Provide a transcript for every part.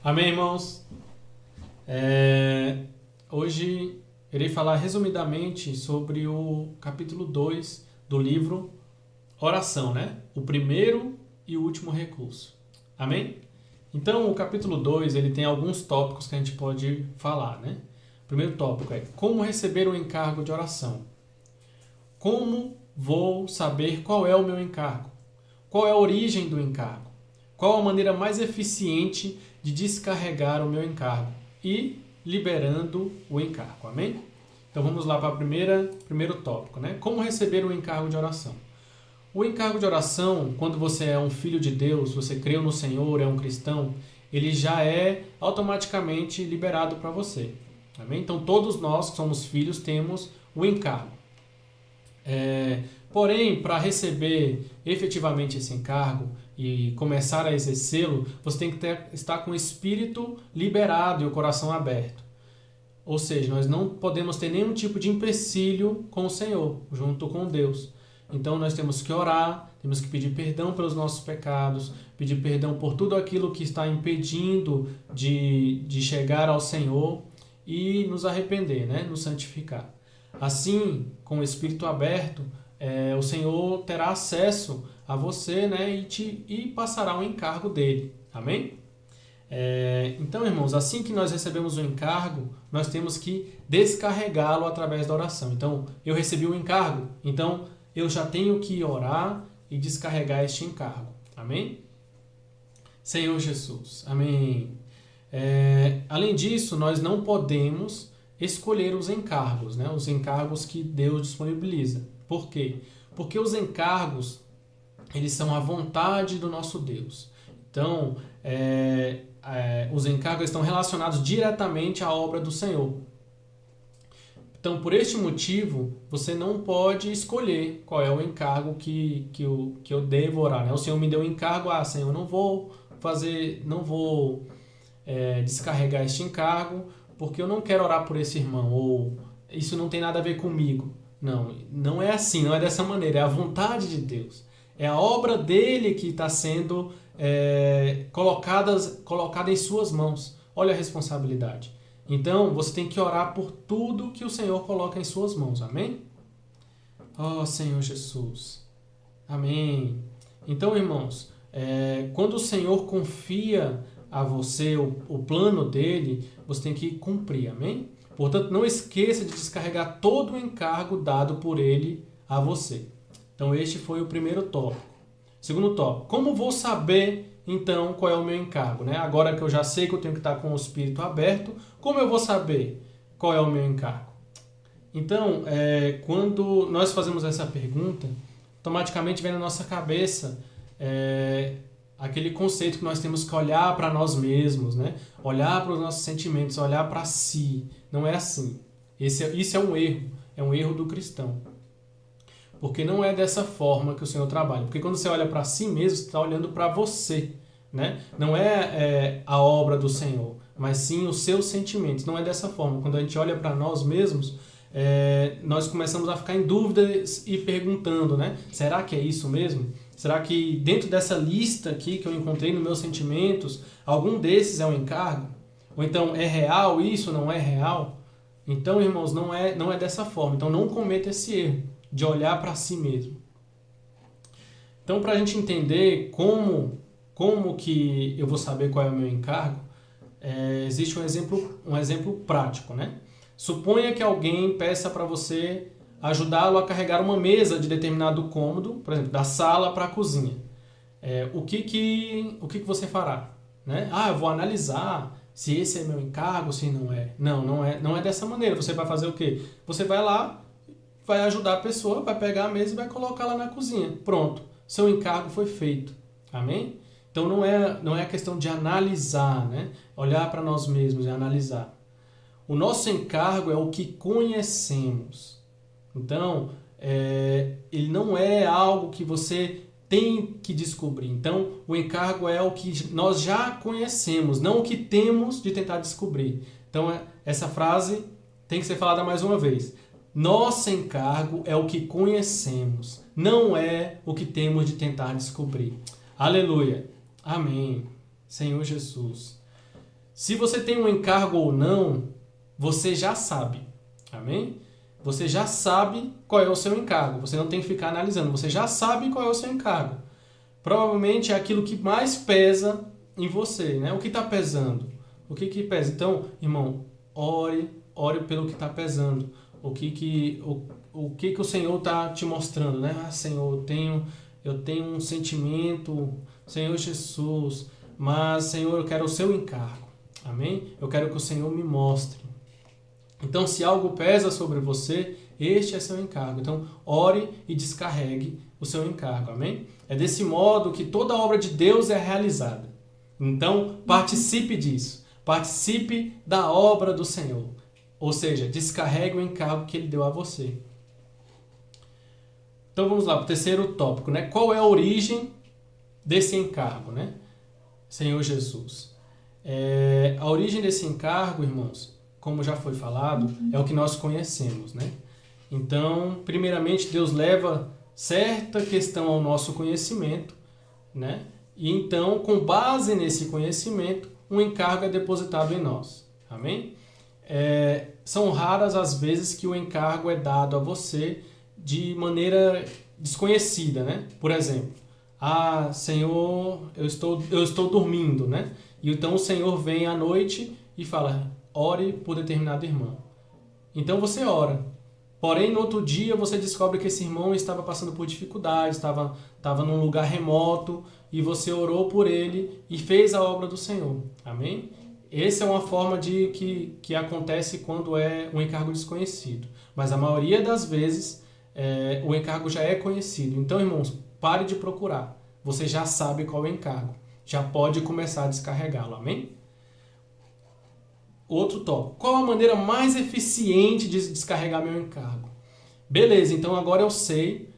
Amém, irmãos? Hoje irei falar resumidamente sobre o capítulo 2 do livro Oração, né? O primeiro e o último recurso. Amém? Então, o capítulo 2 ele tem alguns tópicos que a gente pode falar, né? O primeiro tópico é como receber o encargo de oração. Como vou saber qual é o meu encargo? Qual é a origem do encargo? Qual a maneira mais eficiente de descarregar o meu encargo e liberando o encargo? Amém? Então vamos lá para o primeiro tópico, né? Como receber o encargo de oração? O encargo de oração, quando você é um filho de Deus, você creu no Senhor, é um cristão, ele já é automaticamente liberado para você. Amém? Então todos nós que somos filhos temos o encargo. Porém, para receber efetivamente esse encargo e começar a exercê-lo, você tem que estar com o espírito liberado e o coração aberto. Ou seja, nós não podemos ter nenhum tipo de empecilho com o Senhor, junto com Deus. Então nós temos que orar, temos que pedir perdão pelos nossos pecados, pedir perdão por tudo aquilo que está impedindo de chegar ao Senhor e nos arrepender, né? Nos santificar. Assim, com o espírito aberto, o Senhor terá acesso a você, né, e passará o encargo dele. Amém? Então, irmãos, assim que nós recebemos o encargo, nós temos que descarregá-lo através da oração. Então, eu recebi o encargo, então eu já tenho que orar e descarregar este encargo. Amém? Senhor Jesus. Amém. Além disso, nós não podemos escolher os encargos, né? Os encargos que Deus disponibiliza. Por quê? Porque os encargos, eles são a vontade do nosso Deus. Então, os encargos estão relacionados diretamente à obra do Senhor. Então, por este motivo, você não pode escolher qual é o encargo que eu devo orar, né? O Senhor me deu o encargo, Senhor, não vou descarregar este encargo, porque eu não quero orar por esse irmão, ou isso não tem nada a ver comigo. Não é assim, não é dessa maneira, é a vontade de Deus. É a obra dele que está sendo colocada em suas mãos. Olha a responsabilidade. Então, você tem que orar por tudo que o Senhor coloca em suas mãos. Amém? Oh, Senhor Jesus. Amém. Então, irmãos, quando o Senhor confia a você o plano dele, você tem que cumprir. Amém? Portanto, não esqueça de descarregar todo o encargo dado por ele a você. Então, este foi o primeiro tópico. Segundo tópico, como vou saber, então, qual é o meu encargo? Né? Agora que eu já sei que eu tenho que estar com o espírito aberto, como eu vou saber qual é o meu encargo? Então, quando nós fazemos essa pergunta, automaticamente vem na nossa cabeça aquele conceito que nós temos que olhar para nós mesmos, né? Olhar para os nossos sentimentos, olhar para si. Não é assim. Isso é um erro do cristão. Porque não é dessa forma que o Senhor trabalha. Porque quando você olha para si mesmo, você está olhando para você, né? Não é a obra do Senhor, mas sim os seus sentimentos. Não é dessa forma. Quando a gente olha para nós mesmos, nós começamos a ficar em dúvidas e perguntando, né? Será que é isso mesmo? Será que dentro dessa lista aqui que eu encontrei nos meus sentimentos, algum desses é um encargo? Ou então, é real isso, não é real? Então, irmãos, não é dessa forma. Então, não cometa esse erro de olhar para si mesmo. Então, para a gente entender como que eu vou saber qual é o meu encargo, existe um exemplo prático, né? Suponha que alguém peça para você ajudá-lo a carregar uma mesa de determinado cômodo, por exemplo, da sala para a cozinha. O que você fará? Né? Eu vou analisar se esse é meu encargo, se não é. Não é dessa maneira. Você vai fazer o quê? Você vai lá, vai ajudar a pessoa, vai pegar a mesa e vai colocar lá na cozinha. Pronto. Seu encargo foi feito. Amém? Então não é a questão de analisar, né? Olhar para nós mesmos e analisar. O nosso encargo é o que conhecemos. Então, ele não é algo que você tem que descobrir. Então, o encargo é o que nós já conhecemos, não o que temos de tentar descobrir. Então, essa frase tem que ser falada mais uma vez. Nosso encargo é o que conhecemos, não é o que temos de tentar descobrir. Aleluia. Amém. Senhor Jesus. Se você tem um encargo ou não, você já sabe. Amém? Você já sabe qual é o seu encargo. Você não tem que ficar analisando. Você já sabe qual é o seu encargo. Provavelmente é aquilo que mais pesa em você, né? O que está pesando? O que pesa? Então, irmão, ore pelo que está pesando. O que o Senhor está te mostrando, né? Ah, Senhor, eu tenho um sentimento, Senhor Jesus, mas, Senhor, eu quero o seu encargo. Amém? Eu quero que o Senhor me mostre. Então, se algo pesa sobre você, este é seu encargo. Então, ore e descarregue o seu encargo. Amém? É desse modo que toda a obra de Deus é realizada. Então, participe disso. Participe da obra do Senhor. Ou seja, descarregue o encargo que Ele deu a você. Então, vamos lá para o terceiro tópico, né? Qual é a origem desse encargo, né? Senhor Jesus. A origem desse encargo, irmãos, como já foi falado, é o que nós conhecemos, né? Então, primeiramente, Deus leva certa questão ao nosso conhecimento, né? E então, com base nesse conhecimento, um encargo é depositado em nós. Amém? São raras as vezes que o encargo é dado a você de maneira desconhecida, né? Por exemplo, Senhor, eu estou dormindo, né? E então o Senhor vem à noite e fala, ore por determinado irmão. Então você ora. Porém, no outro dia você descobre que esse irmão estava passando por dificuldades, estava num lugar remoto e você orou por ele e fez a obra do Senhor. Amém? Essa é uma forma que acontece quando é um encargo desconhecido. Mas a maioria das vezes o encargo já é conhecido. Então, irmãos, pare de procurar. Você já sabe qual é o encargo. Já pode começar a descarregá-lo. Amém? Outro tópico. Qual a maneira mais eficiente de descarregar meu encargo? Beleza, então agora eu sei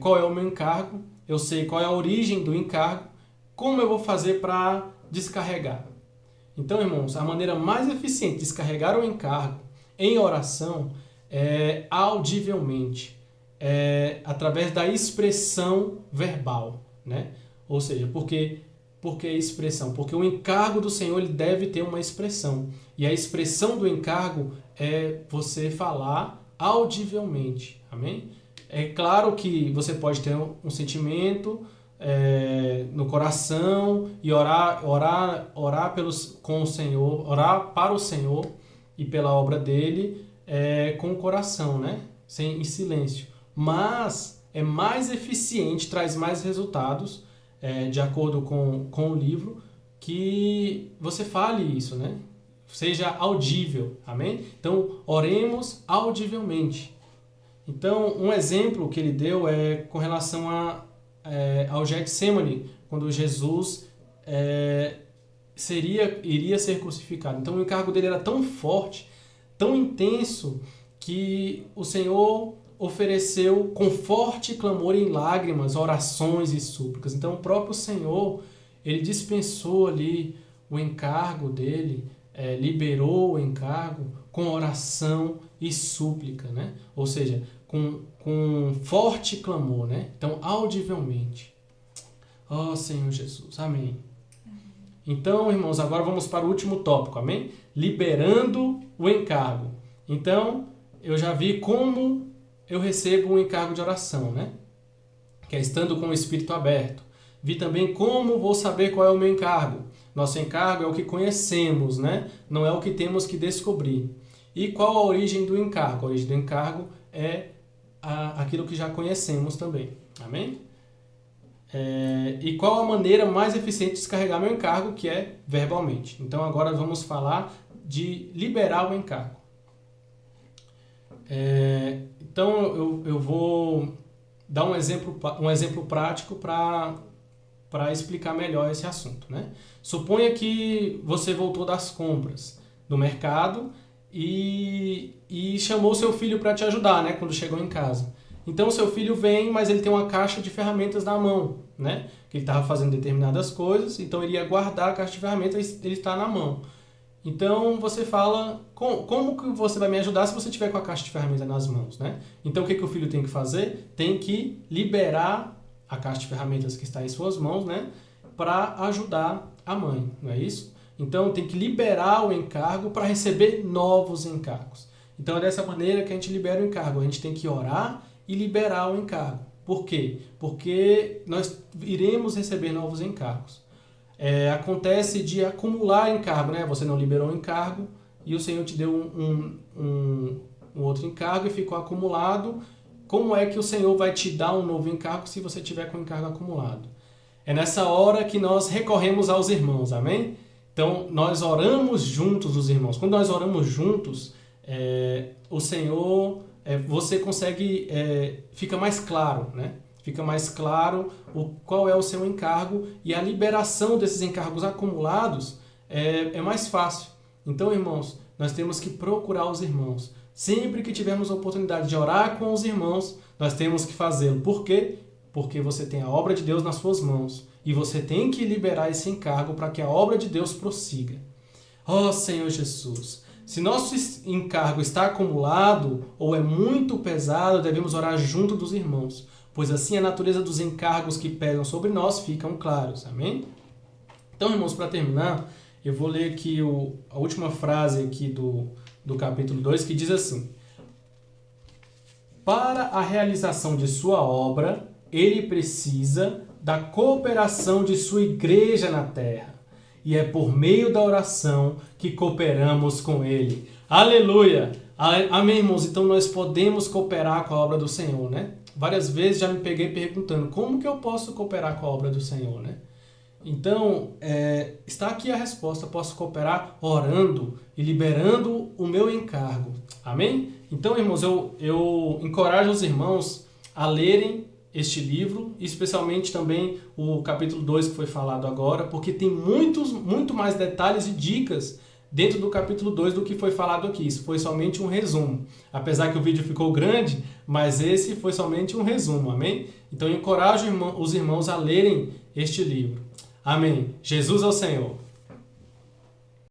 qual é o meu encargo. Eu sei qual é a origem do encargo. Como eu vou fazer para descarregar? Então, irmãos, a maneira mais eficiente de descarregar o encargo em oração é audivelmente, através da expressão verbal, né? Ou seja, por que expressão? Porque o encargo do Senhor ele deve ter uma expressão. E a expressão do encargo é você falar audivelmente. Amém? É claro que você pode ter um sentimento no coração e orar com o Senhor, orar para o Senhor e pela obra dele com o coração, né? Em silêncio. Mas é mais eficiente, traz mais resultados, de acordo com o livro, que você fale isso, né? Seja audível, amém? Então, oremos audivelmente. Então, um exemplo que ele deu é com relação ao Getsemane, quando Jesus iria ser crucificado. Então, o encargo dele era tão forte, tão intenso, que o Senhor ofereceu com forte clamor em lágrimas, orações e súplicas. Então, o próprio Senhor, ele dispensou ali o encargo dele, liberou o encargo com oração e súplica, né? Ou seja, com forte clamor, né? Então, audivelmente. Ó Senhor Jesus, amém. Então, irmãos, agora vamos para o último tópico, amém? Liberando o encargo. Então, eu já vi como eu recebo um encargo de oração, né? Que é estando com o espírito aberto. Vi também como vou saber qual é o meu encargo. Nosso encargo é o que conhecemos, né? Não é o que temos que descobrir. E qual a origem do encargo? A origem do encargo é aquilo que já conhecemos também. Amém? E qual a maneira mais eficiente de descarregar meu encargo, que é verbalmente. Então agora vamos falar de liberar o encargo. Então eu vou dar um exemplo prático para explicar melhor esse assunto, né? Suponha que você voltou das compras do mercado e chamou seu filho para te ajudar, né? Quando chegou em casa. Então, seu filho vem, mas ele tem uma caixa de ferramentas na mão, né? Que ele estava fazendo determinadas coisas, então ele ia guardar a caixa de ferramentas e ele está na mão. Então, você fala, como que você vai me ajudar se você tiver com a caixa de ferramentas nas mãos, né? Então, o que o filho tem que fazer? Tem que liberar a caixa de ferramentas que está em suas mãos, né? Para ajudar a mãe, não é isso? Então tem que liberar o encargo para receber novos encargos. Então é dessa maneira que a gente libera o encargo. A gente tem que orar e liberar o encargo. Por quê? Porque nós iremos receber novos encargos. Acontece de acumular encargo, né? Você não liberou um encargo e o Senhor te deu um outro encargo e ficou acumulado. Como é que o Senhor vai te dar um novo encargo se você tiver com o encargo acumulado? É nessa hora que nós recorremos aos irmãos, amém? Então, nós oramos juntos, os irmãos. Quando nós oramos juntos, o Senhor, você consegue, fica mais claro, né? Fica mais claro qual é o seu encargo e a liberação desses encargos acumulados é mais fácil. Então, irmãos, nós temos que procurar os irmãos. Sempre que tivermos a oportunidade de orar com os irmãos, nós temos que fazê-lo. Por quê? Porque você tem a obra de Deus nas suas mãos e você tem que liberar esse encargo para que a obra de Deus prossiga. Ó Senhor Jesus, se nosso encargo está acumulado ou é muito pesado, devemos orar junto dos irmãos, pois assim a natureza dos encargos que pesam sobre nós ficam claros. Amém? Então, irmãos, para terminar, eu vou ler aqui a última frase aqui do capítulo 2, que diz assim: para a realização de sua obra, ele precisa da cooperação de sua igreja na terra. E é por meio da oração que cooperamos com ele. Aleluia! Amém, irmãos? Então nós podemos cooperar com a obra do Senhor, né? Várias vezes já me peguei perguntando, como que eu posso cooperar com a obra do Senhor, né? Então, está aqui a resposta. Posso cooperar orando e liberando o meu encargo. Amém? Então, irmãos, eu encorajo os irmãos a lerem este livro, especialmente também o capítulo 2 que foi falado agora, porque tem muito mais detalhes e dicas dentro do capítulo 2 do que foi falado aqui. Isso foi somente um resumo. Apesar que o vídeo ficou grande, mas esse foi somente um resumo. Amém? Então, eu encorajo os irmãos a lerem este livro. Amém. Jesus é o Senhor.